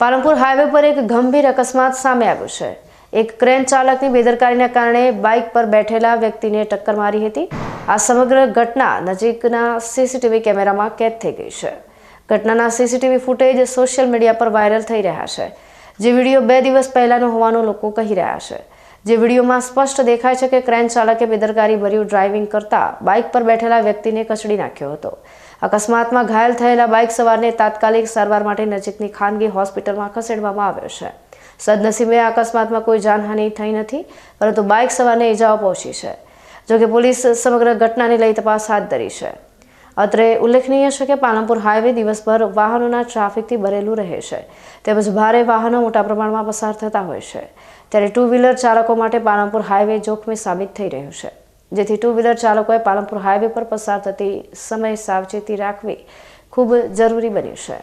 Palanpur highway પર એક ગંભીર અકસ્માત સામે આવ્યો છે। એક ક્રેન ચાલકની બેદરકારીના કારણે બાઇક પર બેઠેલા વ્યક્તિને ટક્કર મારી હતી। આ સમગ્ર ઘટના નજીકના સીસીટીવી કેમેરામાં કેદ થઈ ગઈ છે। ઘટનાના સીસીટીવી ફૂટેજ સોશિયલ મીડિયા પર વાયરલ થઈ રહ્યા છે, જે વિડીયો 2 દિવસ પહેલાનો હોવાનું લોકો કહી રહ્યા છે। જે વિડીયોમાં સ્પષ્ટ દેખાય છે કે ક્રેન ચાલકે બેદરકારી ભર્યું ડ્રાઇવિંગ કરતા બાઇક પર બેઠેલા વ્યક્તિને કચડી નાખ્યો હતો। અકસ્માતમાં ઘાયલ થયેલા બાઇક સવારને તાત્કાલિક સારવાર માટે નજીકની ખાનગી હોસ્પિટલમાં ખસેડવામાં આવ્યો છે। સદનસીબે આ અકસ્માતમાં કોઈ જાનહાનિ થઈ નથી, પરંતુ બાઇક સવારને ઇજાઓ પહોંચી છે। જોકે પોલીસ સમગ્ર ઘટનાને લઈ તપાસ હાથ ધરી છે। અત્રે ઉલ્લેખનીય છે કે પાલનપુર હાઈવે દિવસભર વાહનોના ટ્રાફિકથી ભરેલું રહે છે, તેમજ ભારે વાહનો મોટા પ્રમાણમાં પસાર થતા હોય છે। ત્યારે 2 વ્હીલર ચાલકો માટે પાલનપુર હાઈવે જોખમી સાબિત થઈ રહ્યું છે, જેથી 2 વ્હીલર ચાલકોએ પાલનપુર હાઈવે પર પસાર થતી સમયે સાવચેતી રાખવી ખૂબ જરૂરી બન્યું છે।